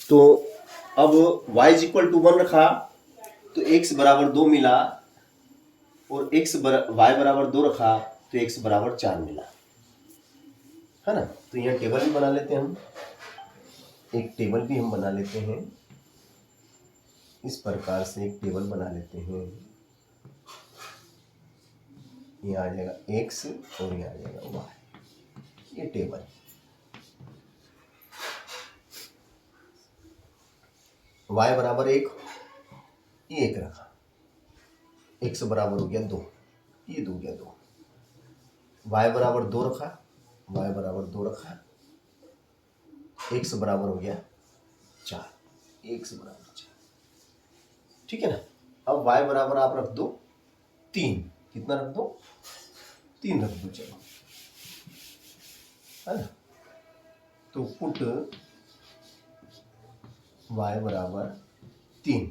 तो अब y is equal to 1 रखा तो x बराबर 2 मिला, और y बराबर 2 रखा तो x बराबर 4 मिला, है ना। तो यहाँ टेबल भी बना लेते हैं हम, एक टेबल भी हम बना लेते हैं। इस प्रकार से एक टेबल बना लेते हैं। ये आ जाएगा x और ये आ जाएगा y, ये टेबल। y बराबर 1, ये 1 रखा, x बराबर हो गया 2, ये 2 गया 2, y बराबर 2 रखा, y बराबर 2 रखा, x बराबर हो गया 4, x बराबर 4, ठीक है ना। अब y बराबर आप रख दो 3, कितना रख दो? 3 रख दो, चलो, है ना। तो पुट y बराबर 3,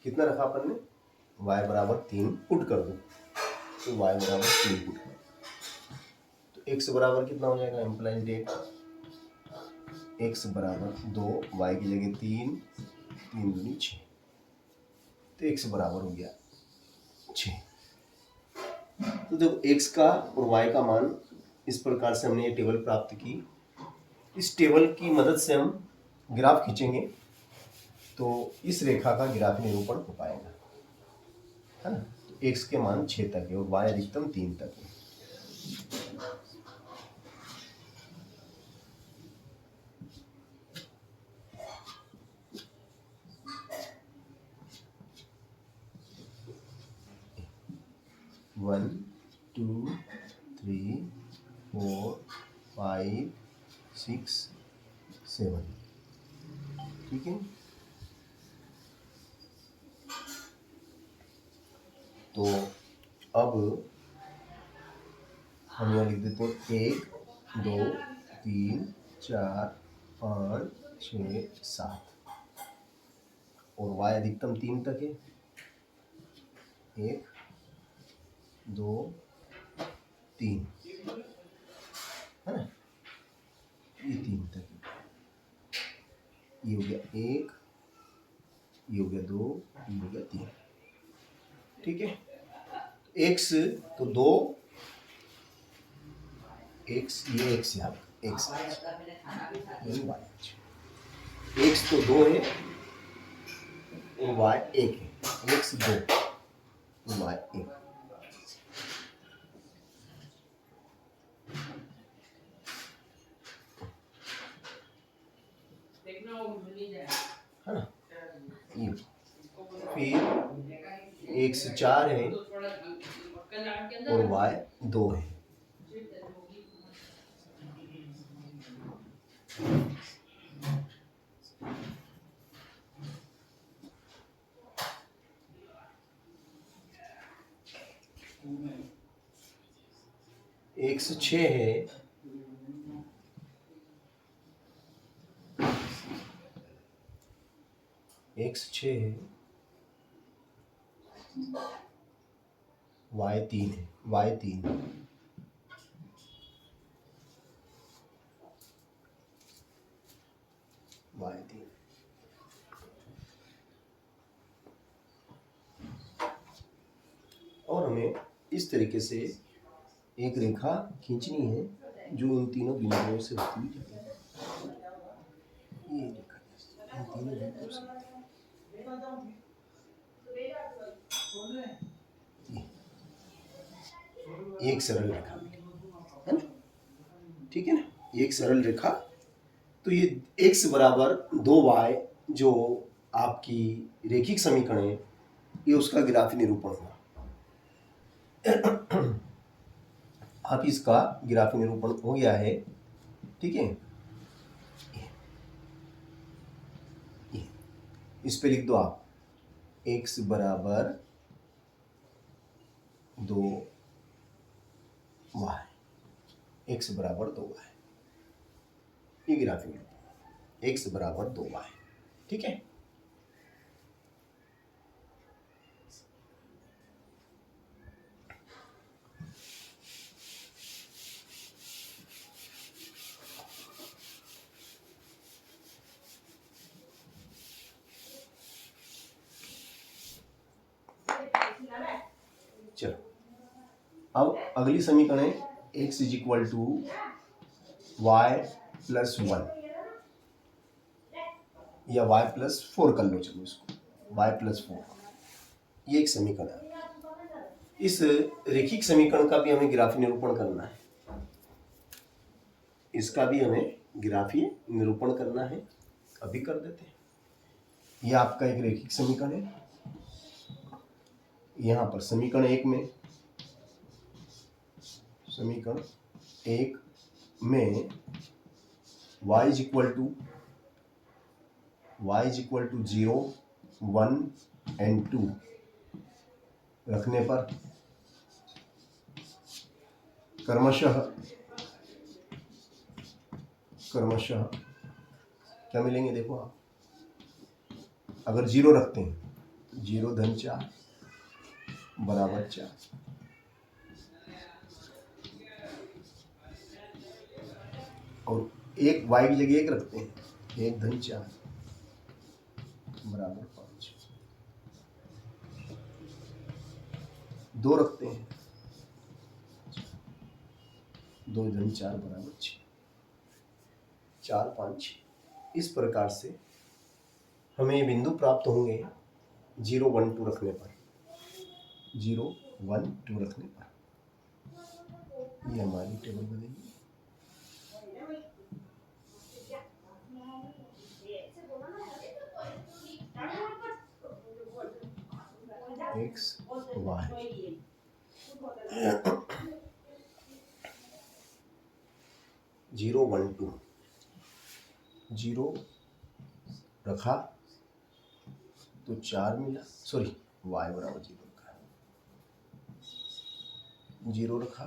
कितना रखा अपन ने? y बराबर 3 पुट कर दो, तो y बराबर 3 पुट कर दो, तो x बराबर कितना हो जाएगा? एम्प्लाइज डेट x बराबर 2, y की जगह 3, 3 दूनी 6, तो x बराबर हो गया 6। तो देखो x का और y का मान, इस प्रकार से हमने ये टेबल प्राप्त की। इस टेबल की मदद से हम ग्राफ खींचेंगे तो इस रेखा का ग्राफ निरूपण हो पाएगा, है ना। तो x के मान 6 तक है और y अधिकतम 3 तक है। वन, टू, 3, 4, 5, 6, 7, ठीक है। तो अब हम यहाँ लिख देते हैं 1, 2, 3, 4, 5, 6, 7, और y अधिकतम 3 तक है। 1, 2, 3, है ना, ये 3 तक है। ये हो गया 1, ये हो गया 2, ये हो गया 3, ठीक है। x तो 2, x ये x यहाँ x x तो 2 है और y 1 है, x 2 y 1, है ना। ये फिर x 4 है और y 2 है, x 6 है, x 6 है, y 3 है, y 3 है, y 3। और हमें इस तरीके से एक रेखा खींचनी है जो इन तीनों बिंदुओं से होती हुई जाए। ये रेखा इन तीनों बिंदुओं से, ये एक सरल रेखा है ना, ठीक है ना, ये एक सरल रेखा। तो ये x बराबर 2y जो आपकी रेखिक समीकरण है, ये उसका ग्राफी निरूपण होगा। आप इसका ग्राफी निरूपण हो गया है, ठीक है। इस पे लिख दो आप x बराबर 2y, x बराबर 2y, ये ग्राफी निरूपण x बराबर 2y, ठीक है। अब अगली समीकरण है x is equal to y plus 1 या y प्लस 4 कर लो, चलो इसको y प्लस 4, ये एक समीकरण है। इस रेखिक समीकरण का भी हमें ग्राफीय निरूपण करना है, इसका भी हमें ग्राफीय निरूपण करना है, अभी कर देते हैं। यह आपका एक रेखिक समीकरण है। यहां पर समीकरण एक में y is equal to 0, 1 and 2 रखने पर क्रमशः क्या मिलेंगे, देखो आप अगर 0 रखते हैं, 0 धन 4 बराबर 4, और एक y की जगह 1 रखते हैं, 1 धन 4 बराबर 5, 2 रखते हैं, 2 धन 4 बराबर 6, 4 5 6। इस प्रकार से हमें ये बिंदु प्राप्त होंगे 0 1 2 रखने पर, 0 1 2 रखने पर। ये हमारी टेबल बनेगी। x y 0 1 2, 0 रखा तो 4 मिला, सॉरी y बराबर 0 रखा, 0 रखा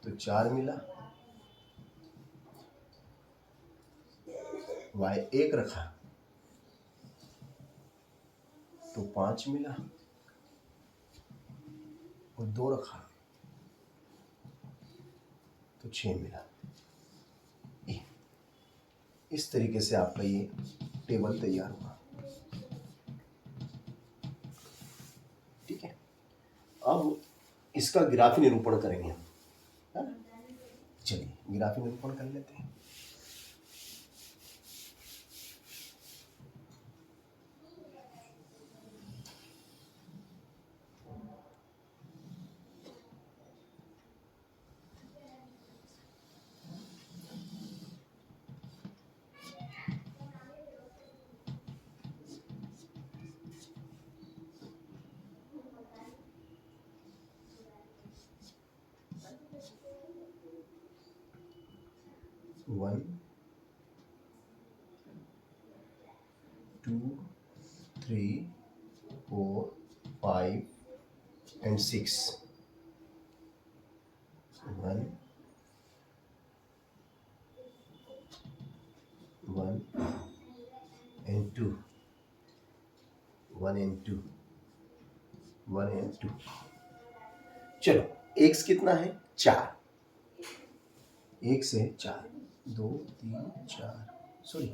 तो 4 मिला, y 1 रखा तो 5 मिला, और 2 रखा तो 6 मिला। इस तरीके से आपका ये टेबल तैयार हुआ। ठीक है, अब इसका ग्राफीय निरूपण करेंगे हम, है ना? चलिए ग्राफीय निरूपण कर लेते हैं। One 2 3 4 5 and 6, 1 and 2, 1 and 2, 1 and 2। चलो x कितना है, 4, 1 से 4, 2 3 4, सॉरी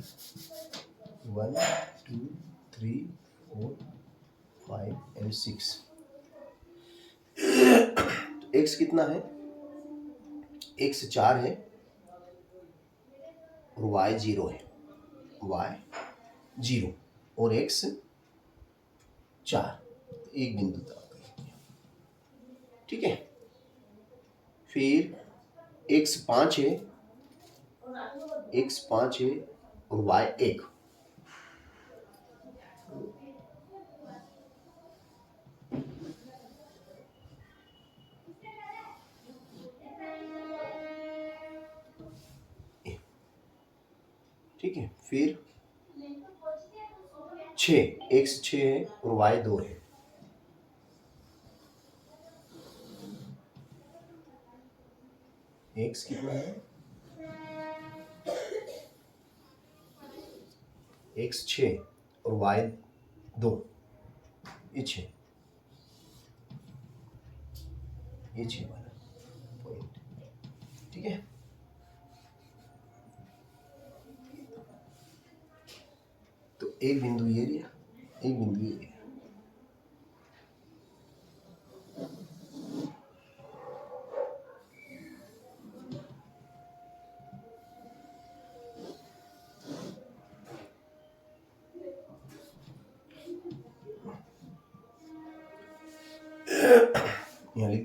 1 2 3 4 5 and 6। तो x कितना है, x 4 है और y 0 है, y 0 और x 4, एक बिंदु तक। ठीक है, फिर x 5 है, x 5 है और y 1। ठीक है, फिर 6, x 6 है और y 2 है। x कितना है, x 6 और y 2, ये 6, ये 6 वाला पॉइंट। ठीक है, तो एक बिंदु ये लिया, एक बिंदु ये लिया।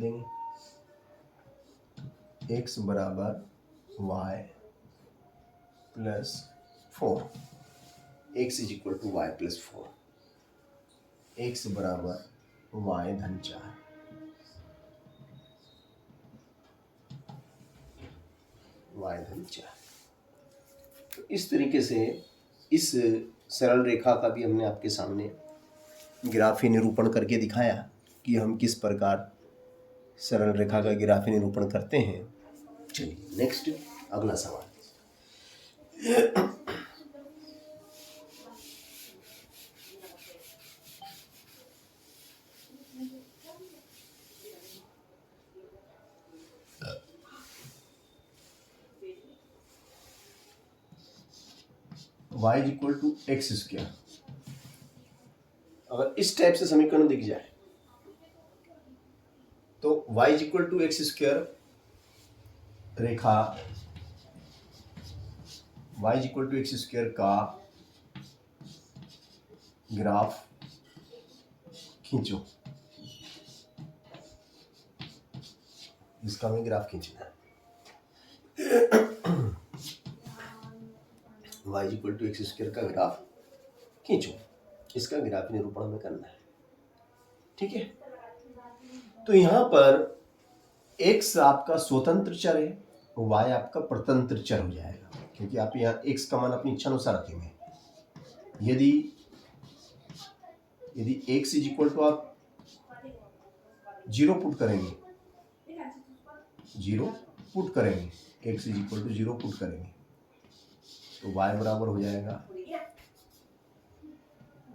देंगे, x बराबर y plus 4, x is equal to y plus 4, x बराबर y धन 4, y धन 4। तो इस तरीके से इस सरल रेखा का भी हमने आपके सामने ग्राफी निरूपण करके दिखाया कि हम किस प्रकार सरल रेखा का ग्राफी निरूपण करते हैं। चलिए नेक्स्ट अगला सवाल। y is equal to x square, अगर इस टाइप से समीकरण दिख जाए तो y is equal to x square रेखा, y is equal to x square का ग्राफ खींचो, इसका हमें ग्राफ खींचना है। y is equal to x square का ग्राफ खींचो, इसका ग्राफ निरूपण हमें करना है। ठीक है, तो यहां पर x आपका स्वतंत्र चर है, y आपका प्रतंत्र चर हो जाएगा, क्योंकि आप यहाँ x का मान अपनी इच्छा अनुसार रखेंगे। यदि x इज इक्वल टू आप 0 पुट करेंगे, 0 पुट करेंगे, x is equal to 0 put करेंगे तो y बराबर हो जाएगा,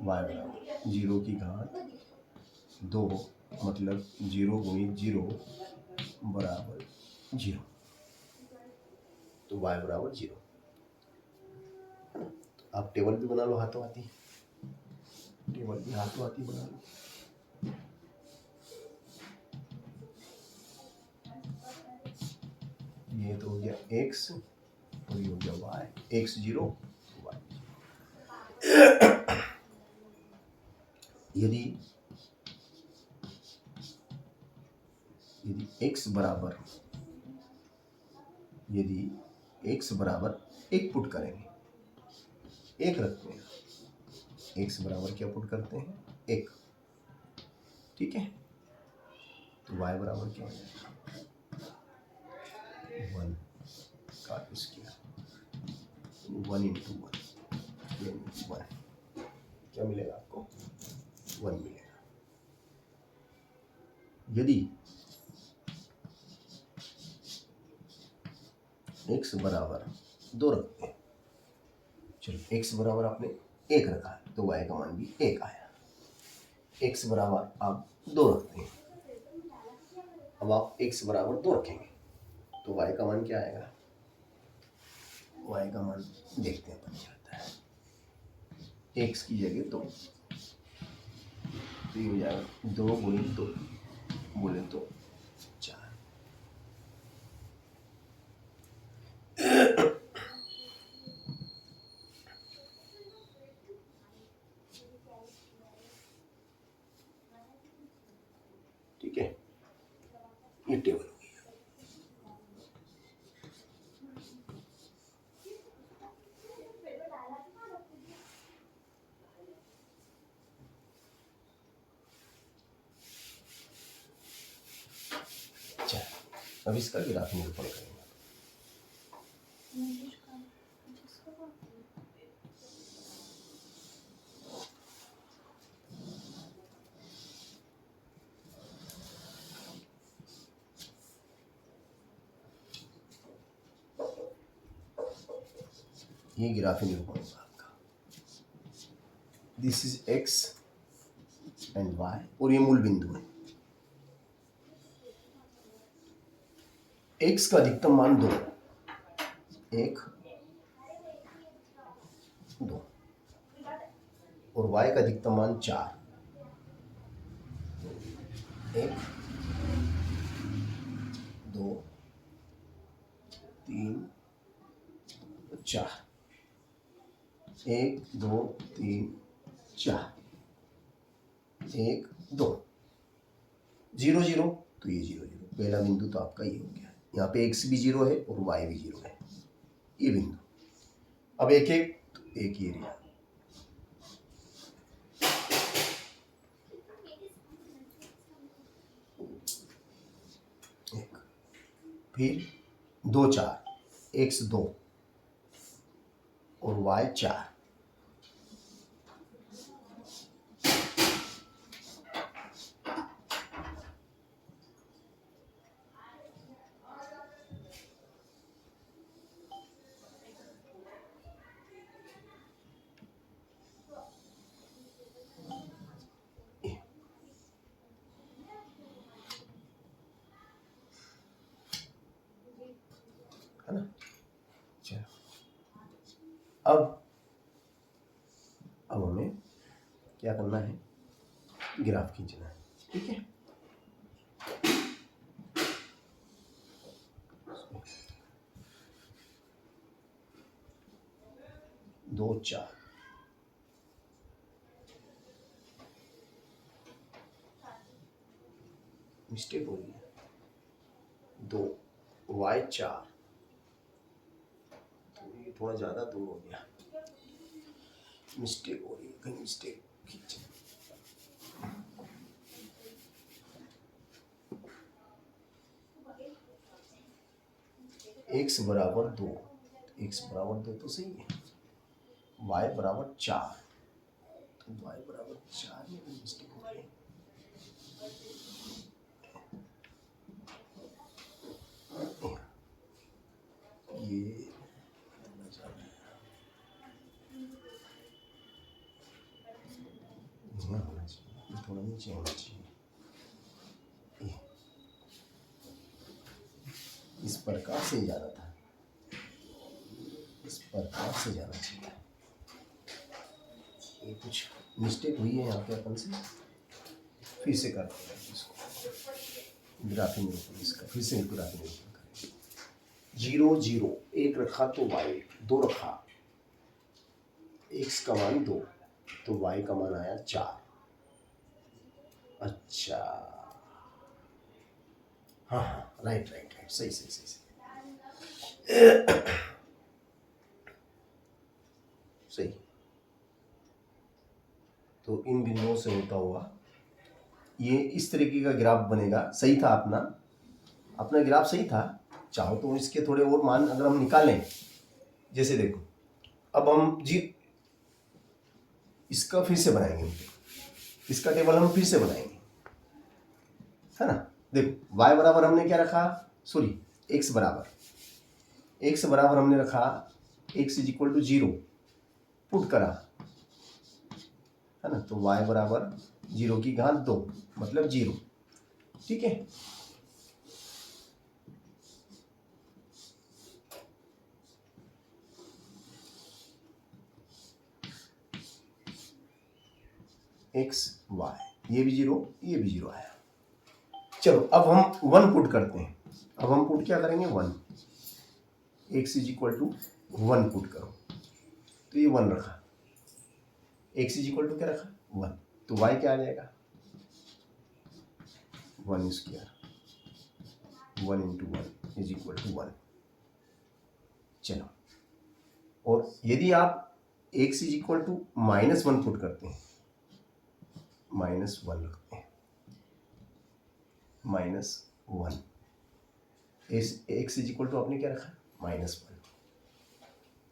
y बराबर 0 की घात 2, मतलब 0 गुणित 0 बराबर 0, तो y बराबर 0 है ना। तो आप टेबल भी बना लो, हाथों हाथी, टेबल भी हाथों हाथी बना लो। ये तो हो गया x और ये हो गया y, x 0 y 0। यदि x बराबर, यदि x बराबर 1 पुट करेंगे, 1 रखते हैं, x बराबर क्या पुट करते हैं, 1, ठीक है, तो y बराबर क्या हो जाएगा, 1 का स्क्वायर, 1 इंटू 1, क्या मिलेगा आपको, 1 मिलेगा। यदि x बराबर 2 रखते हैं, चलो x बराबर आपने 1 रखा है तो y का मान भी 1 आया। x बराबर आप 2 रखते हैं, अब आप x बराबर 2 रखेंगे तो y का मान क्या आएगा, y का मान देखते हैं अपन क्या आता है, x की जगह 2, तो ये हो जाएगा 2 गुणित 2 बोले तो 4। ठीक है, ये टेबल हो गया। अच्छा, अब इसका ग्राफ निरूपण करेंगे। ये ग्राफ निरूपण होगा आपका, this is x and y, और ये मूल बिंदु है। x का अधिकतम मान 2, 1 2, और y का अधिकतम मान 4, 1 2 3 4, 1 2 3 4, 1 2, 0 0 तो ये 0 0, पहला बिंदु तो आपका ये हो गया। यहाँ पे x भी 0 है और y भी 0 है, ये बिंदु। अब एक एक, तो एक ये रहा, एक, फिर 2 4, x 2 और y 4। है ना? चलो अब हमें क्या करना है, ग्राफ खींचना है। ठीक है, दो 4, मिस्टेक हो रही है, 2 y 4, तो ये थोड़ा ज़्यादा दूर हो गया, मिस्टेक हो रही है, कहीं मिस्टेक खींच। x बराबर 2, x बराबर 2 तो सही है, y बराबर 4, तो y बराबर 4 में कोई मिस्टेक हो रही है। ये थोड़ा ज़्यादा है, यहाँ होना चाहिए, ये थोड़ा नीचे होना चाहिए, इस प्रकार से जाना था, इस प्रकार से जाना चाहिए। ये कुछ मिस्टेक हुई है यहाँ पे, अपन से फिर से करते हैं इसको, ग्राफी निरूपण इसका फिर से ग्राफी निरूपण करें। 0 0, 1 रखा तो y, 2 रखा, x का मान 2, तो y का मान आया 4। अच्छा, हाँ हाँ, राइट राइट राइट, सही सही सही सही। तो इन बिंदुओं से होता हुआ ये इस तरीके का ग्राफ बनेगा। सही था अपना ग्राफ सही था। चाहो तो इसके थोड़े और मान अगर हम निकालें, जैसे देखो अब हम जी इसका फिर से बनाएंगे, इसका टेबल हम फिर से बनाएंगे, है ना। देखो y बराबर हमने क्या रखा, सॉरी x बराबर हमने रखा x is equal to 0 put करा, है ना। तो y बराबर 0 की घात 2 मतलब 0। ठीक है, x y, ये भी 0 ये भी 0 आया। चलो अब हम 1 पुट करते हैं। अब हम पुट क्या करेंगे, 1, x is equal to 1 put करो, तो ये 1 रखा, x इज इक्वल टू क्या रखा 1, तो y क्या आ जाएगा 1 square, 1 into 1 is equal to 1। चलो, और यदि आप x is equal to -1 put करते हैं, -1 रखते हैं, -1, x इज इक्वल टू आपने क्या रखा -1,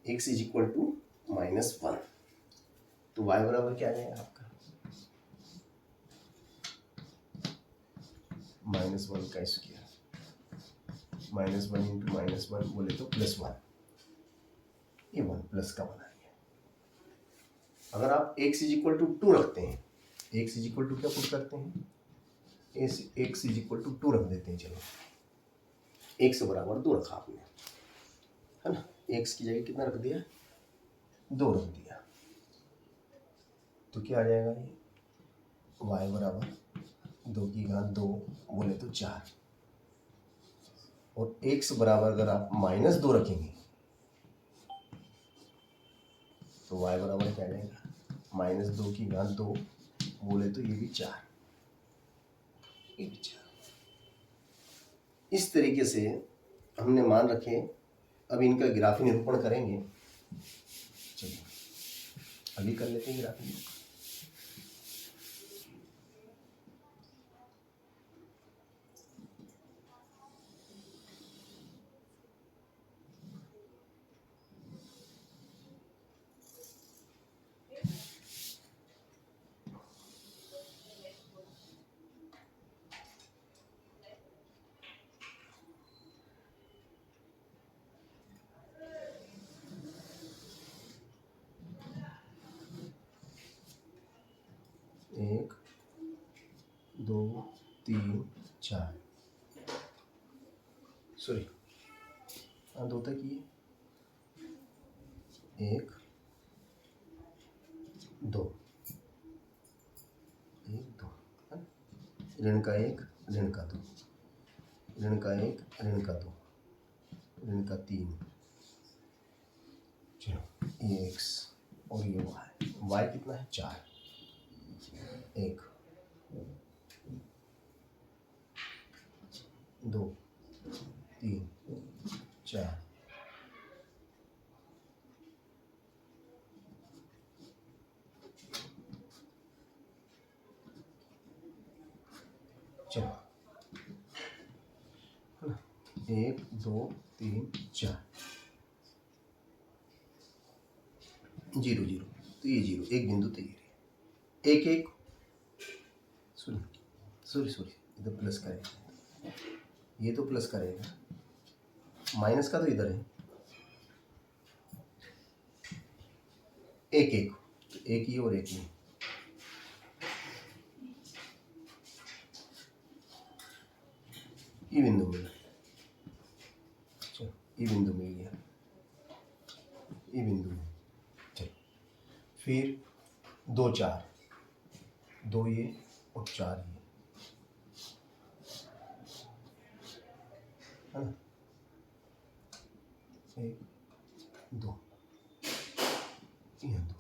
x इज इक्वल टू -1, तो y बराबर क्या आ जाएगा आपका -1 का स्क्वायर, -1 इंटू -1 बोले तो +1, ये 1 प्लस का बना गया। अगर आप x इज इक्वल टू 2 रखते हैं, x इज इक्वल टू क्या पुट करते हैं, x इज इक्वल टू 2 रख देते हैं। चलो x बराबर 2 रखा आपने, है ना, x की जगह कितना रख दिया 2 रख दिया, तो क्या आ जाएगा ये y बराबर 2 की घात 2 बोले तो 4, और x बराबर अगर आप -2 रखेंगे तो y बराबर क्या आ जाएगा -2 की घात 2 बोले तो ये भी 4, ये भी 4। इस तरीके से हमने मान रखे। अब इनका ग्राफी निरूपण करेंगे। चलिए अभी कर लेते हैं ग्राफी। एक, दो, तीन, चार, सॉरी हाँ दो तक ही, एक, दो, एक, दो, ऋण का एक, ऋण का दो, ऋण का एक, ऋण का दो, ऋण का तीन। चलो ये एक्स और ये वाई। वाई कितना है? 4। एक, दो, तीन, चार, चलो एक, दो, तीन, चार, 0 0, तो ये 0, एक बिंदु तो ये एक एक, सॉरी सॉरी इधर प्लस करेगा, ये तो प्लस करेगा, माइनस का तो इधर है। एक एक, तो एक ही और एक ही, ये बिंदु मिला। चलो ये बिंदु मिल गया, ये बिंदु है। चलो फिर 2 4, 2 ये और 4 ये, है ना? 1 2, यहाँ 2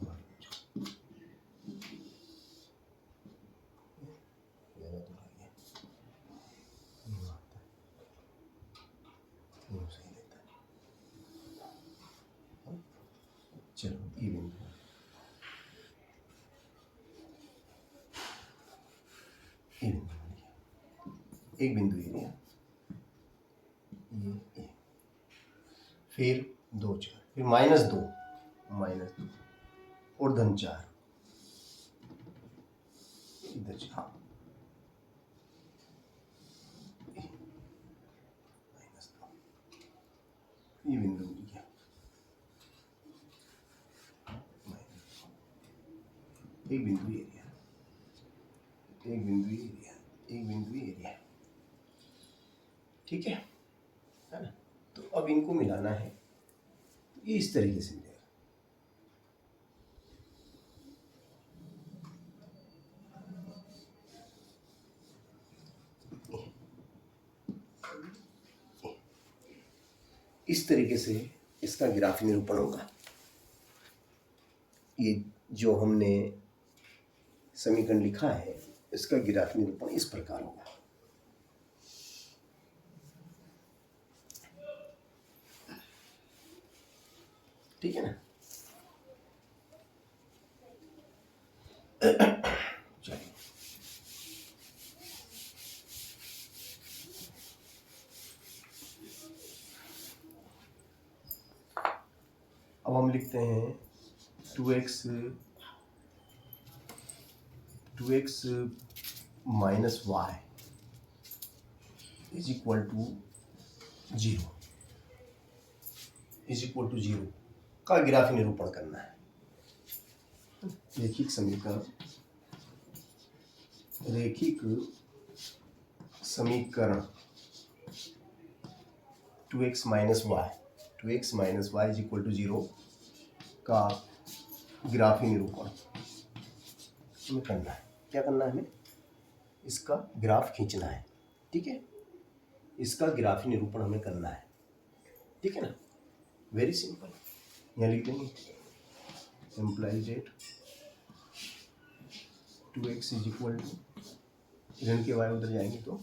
चलो ये बिंदु, ये बिंदु एक बिंदु ये लिया, ये फिर 2 4, फिर -2 और धन 4 इधर 4, ये बिंदु मिल गया, एक बिंदु ये लिया, एक बिंदु ये लिया, एक बिंदु ये लिया। ठीक है ना? तो अब इनको मिलाना है, तो ये इस तरीके से मिलेगा। इस तरीके से इसका ग्राफी निरूपण होगा। ये जो हमने समीकरण लिखा है इसका ग्राफी निरूपण इस प्रकार होगा। ठीक है ना? चलिए अब हम लिखते हैं 2x minus y is equal to 0 का ग्राफी निरूपण करना है। रैखिक समीकरण 2x minus y is equal to 0 का ग्राफी निरूपण हमें करना है। क्या करना है? हमें इसका ग्राफ खींचना है। ठीक है, इसका ग्राफी निरूपण हमें करना है। ठीक है ना? वेरी सिंपल, यहाँ लिख देंगे implies that 2x is equal to ऋण के y उधर जाएंगे तो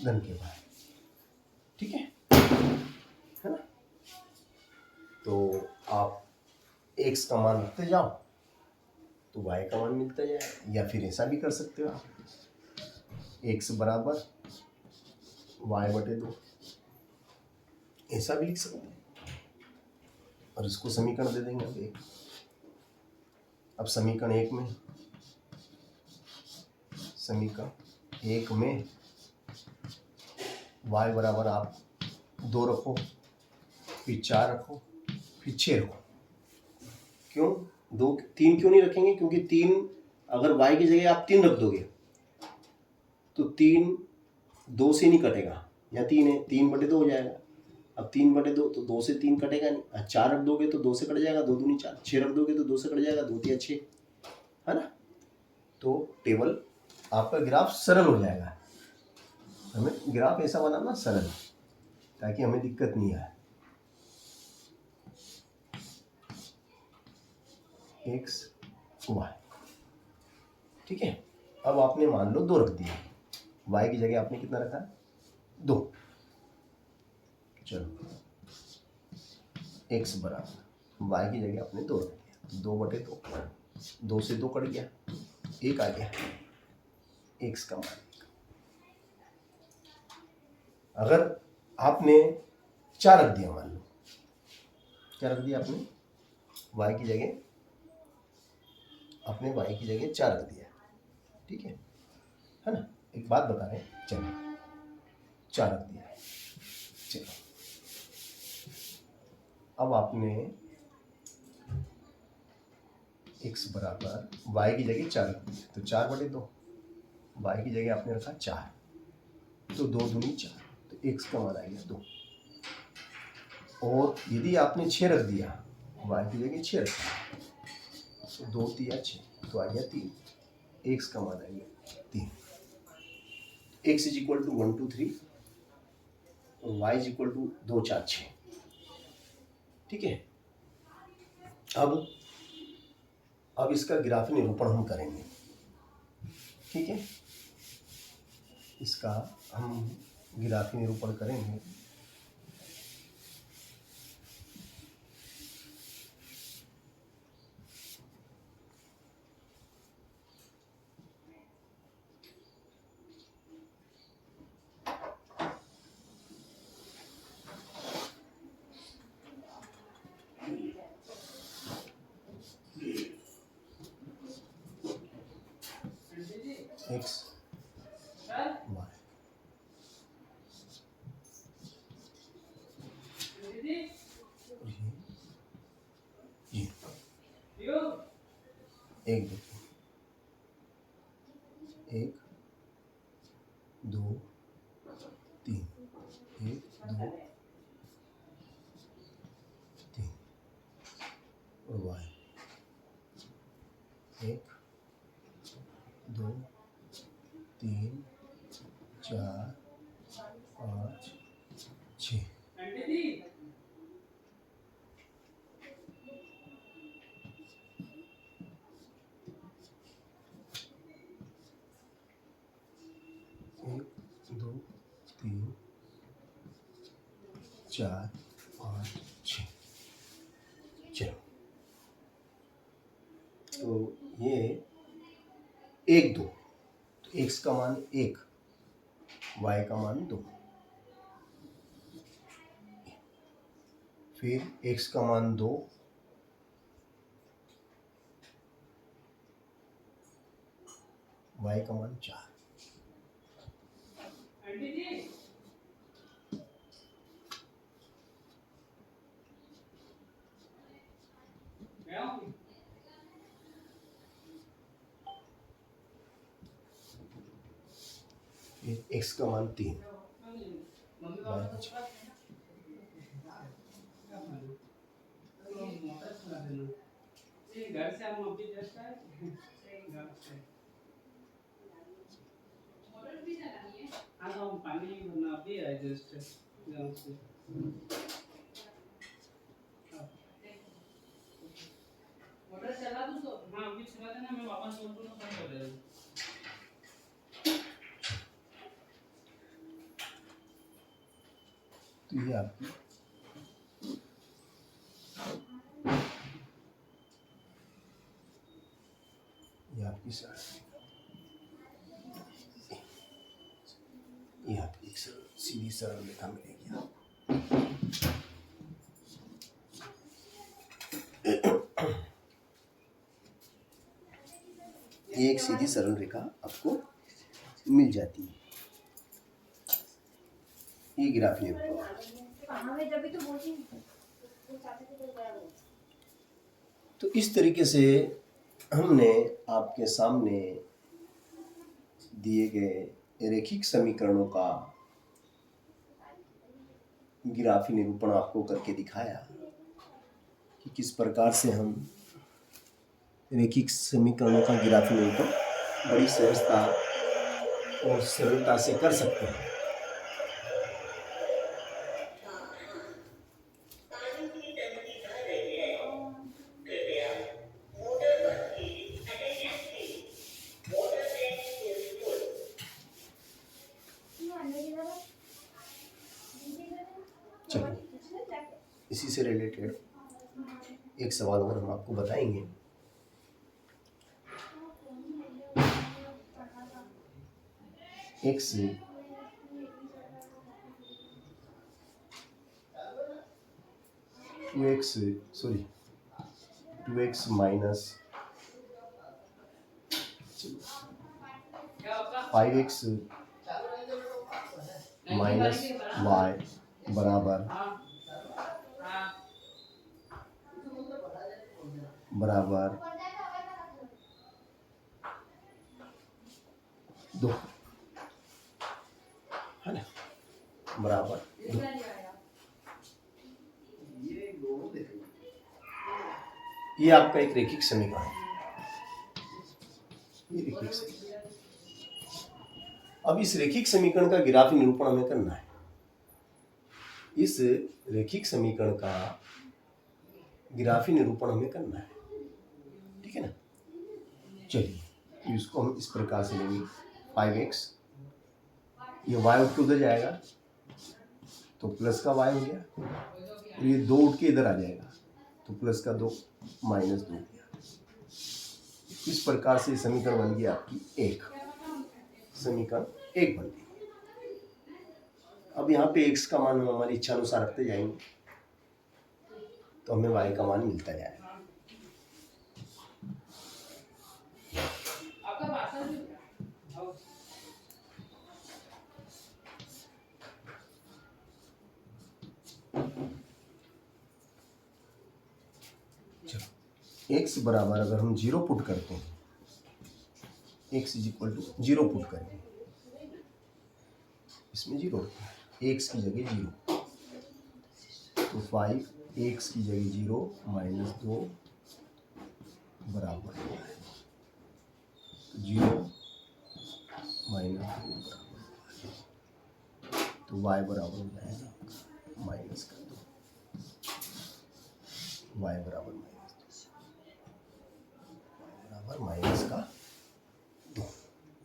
धन के y ठीक है ना। तो आप x का मान रखते जाओ तो y का मान मिलता जाए, या फिर ऐसा भी कर सकते हो आप, x बराबर y/2, ऐसा भी लिख सकते हैं और इसको समीकरण दे देंगे। अब समीकरण एक में y बराबर आप 2 रखो, फिर 4 रखो, फिर 6 रखो। क्यों 2 3 क्यों नहीं रखेंगे? क्योंकि 3 अगर y की जगह आप 3 रख दोगे तो 3 2 से नहीं कटेगा, या 3 है 3/2 हो जाएगा। अब 3/2 तो 2 से 3 कटेगा नहीं। 4 रख दोगे तो 2 से कट जाएगा, 2 दूनी 4। 6 रख दोगे तो 2 से कट जाएगा, 2 तिया 6, है ना। तो टेबल आपका ग्राफ सरल हो जाएगा। हमें ग्राफ ऐसा बनाना सरल, ताकि हमें दिक्कत नहीं आए। x y, ठीक है। अब आपने मान लो 2 रख दिया, y की जगह आपने कितना रखा? 2। चलो x बराबर y की जगह आपने 2 रख दिया, 2/2, 2 से 2 कट गया, 1 आ गया, x का मान। अगर आपने 4 रख दिया, मान लो क्या रख दिया आपने, y की जगह आपने y की जगह 4 रख दिया, ठीक है ना। एक बात बता रहे हैं, चलो 4 रख दिया। चलो अब आपने x बराबर y की जगह 4 रख दिया, तो 4/2, y की जगह आपने रखा 4, तो 2 दूनी 4, तो x का मान आ गया 2। और यदि आपने 6 रख दिया, y की जगह 6 रखा, तो 2 तिया 6, तो आ गया 3, x का मान आ गया 3। x इज इक्वल टू 1 2 3 और y इज इक्वल टू 2 4 6, ठीक है। अब इसका ग्राफ निरूपण हम करेंगे, ठीक है। इसका हम ग्राफ निरूपण करेंगे। x y, ये 1 2 3, 1 2 3, और y 1 2 3 4 5 6। एक दो तीन चार पाँच छः। चलो तो ये 1 2, तो x का मान 1, y का मान 2, फिर x का मान 2, y का मान 4। x का मान 3, y का 4। घर से हम अभी जस्ट आए घर से मोटर भी चलानी है। हाँ तो हम पानी भरना अभी आए जस्ट गाँव से। मोटर चला दूँ तो हाँ अभी चला देना, मैं वापस बोल दूँगा फोन कर देना। तो ये आपकी सरल, ये आपकी एक सीधी सरल रेखा मिलेगी आपको। ये एक सीधी सरल रेखा आपको मिल जाती है। ये ग्राफ निरूपण। तो इस तरीके से हमने आपके सामने दिए गए रेखिक समीकरणों का ग्राफी निरूपण आपको करके दिखाया कि किस प्रकार से हम रेखिक समीकरणों का ग्राफी निरूपण बड़ी सहजता और सरलता से कर सकते हैं। चलिए, इसी से रिलेटेड एक सवाल और हम आपको बताएंगे। x 2x minus 5x minus y बराबर दो, है ना, बराबर दो। ये आपका एक रेखिक समीकरण है। ये रेखिक समीकरण। अब इस रेखिक समीकरण का ग्राफी निरूपण हमें करना है। इस रेखिक समीकरण का ग्राफी निरूपण हमें करना है, ठीक है ना। चलिए, इसको हम इस प्रकार से लेंगे। 5x, ये y उठ के उधर जाएगा तो प्लस का y हो गया, और ये 2 उठ के इधर आ जाएगा तो प्लस का 2 माइनस 2 हो गया। इस प्रकार से समीकरण बन गया आपकी एक, समीकरण एक बन गई। अब यहाँ पे x का मान हम हमारी इच्छा अनुसार रखते जाएंगे तो हमें y का मान मिलता जाएगा। x बराबर अगर हम 0 पुट करते हैं, x is equal to 0 put करेंगे, इसमें 0, x की जगह 0, तो 5 x की जगह 0 माइनस 2 बराबर 0 माइनस 2 बराबर, तो y बराबर हो जाएगा माइनस का 2, y बराबर माइनस का 2,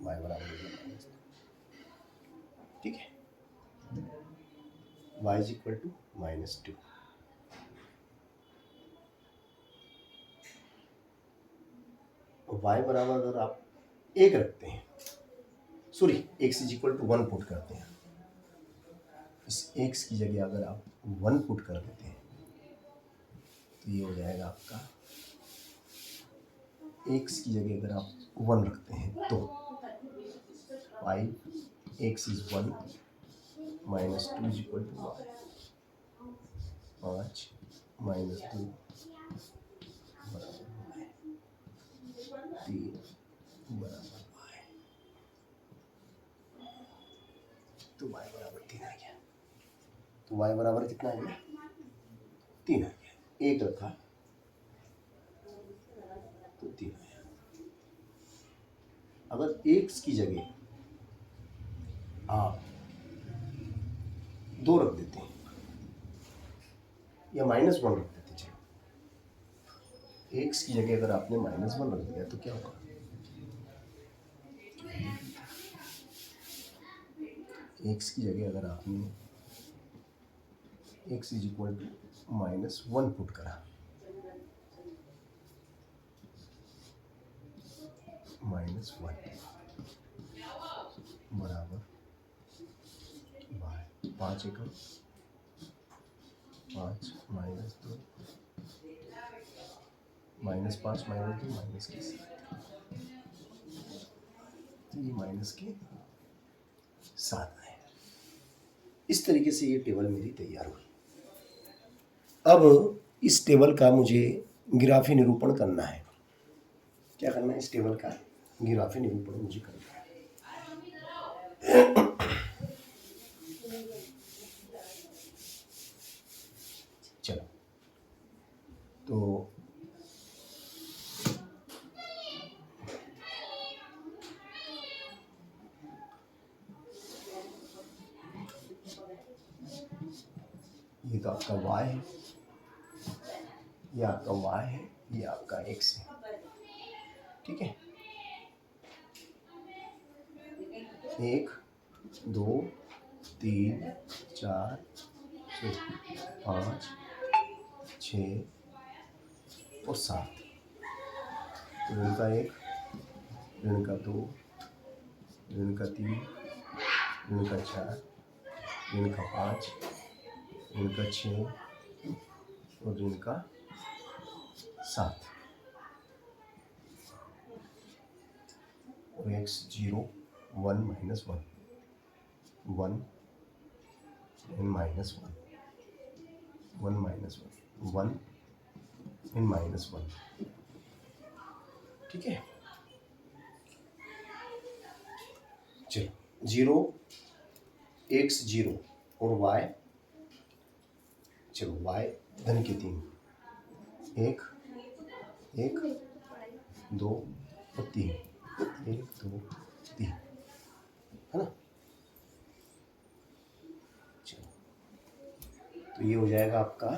y बराबर माइनस 2, ठीक है। y is equal to -2। y बराबर अगर आप 1 रखते हैं, sorry x is equal to 1 put करते हैं, इस x की जगह अगर आप 1 पुट कर देते हैं तो ये हो जाएगा आपका, x की जगह अगर आप 1 रखते हैं तो 5x is 1 minus 2 is equal to y, 5 minus 2 बराबर y, 3 बराबर y, तो y बराबर 3 आ गया। तो y बराबर कितना आ गया? 3 आ गया। 1 रखा तो 3 आया। अगर x की जगह आप 2 रख देते हैं या -1 रख देते, चलो x की जगह अगर आपने -1 रख दिया तो क्या होगा? x की जगह अगर आपने x is equal to -1 put करा, -1 बराबर y, 5 एकम 5 -2 -5 -2 माइनस के 7, तो ये माइनस के 7 आए। इस तरीके से ये टेबल मेरी तैयार हुई। अब इस टेबल का मुझे ग्राफी निरूपण करना है। क्या करना है? इस टेबल का ग्राफी निरूपण मुझे करना है। चलो, तो ये तो आपका y है, ये आपका y है, ये आपका x है, ठीक है। 1 2 3 4 5 6 और 7, ऋण का 1, ऋण का 2, ऋण का 3, ऋण का 4, ऋण का 5, ऋण का 6 और ऋण का 7, और x 0 1 -1 1 and -1 1 -1 1 and -1, ठीक है। चलो, 0 x 0 और y, चलो y धन के 3, 1 1 2 और 3, 1 2 3, है ना। चलो, तो ये हो जाएगा आपका,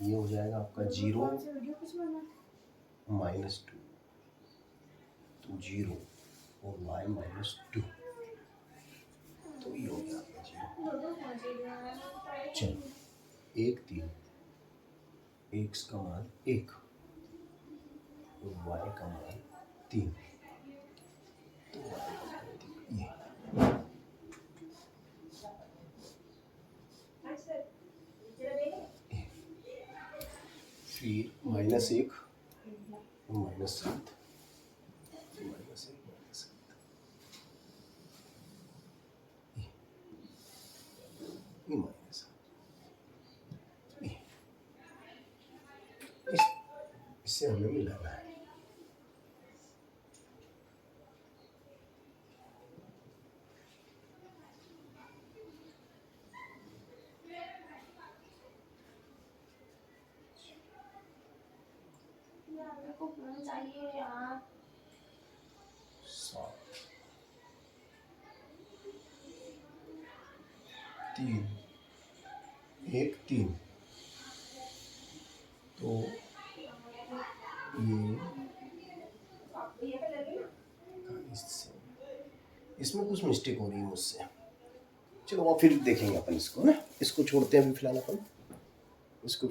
ये हो जाएगा आपका 0 -2, तो 0 और y -2, तो ये हो गया आपका 0। चलो, 1 3, x का मान 1 और y का मान 3, तो y का मान 3, ये फिर -1 और -7, -1 -7, ये माइनस, इससे हमें मिलाना है। चाहिए यार, 7 3 1 3, तो ये इसमें कुछ मिस्टेक हो रही है मुझसे। चलो, और फिर देखेंगे अपन इसको ना, इसको छोड़ते हैं अभी फिलहाल अपन, इसको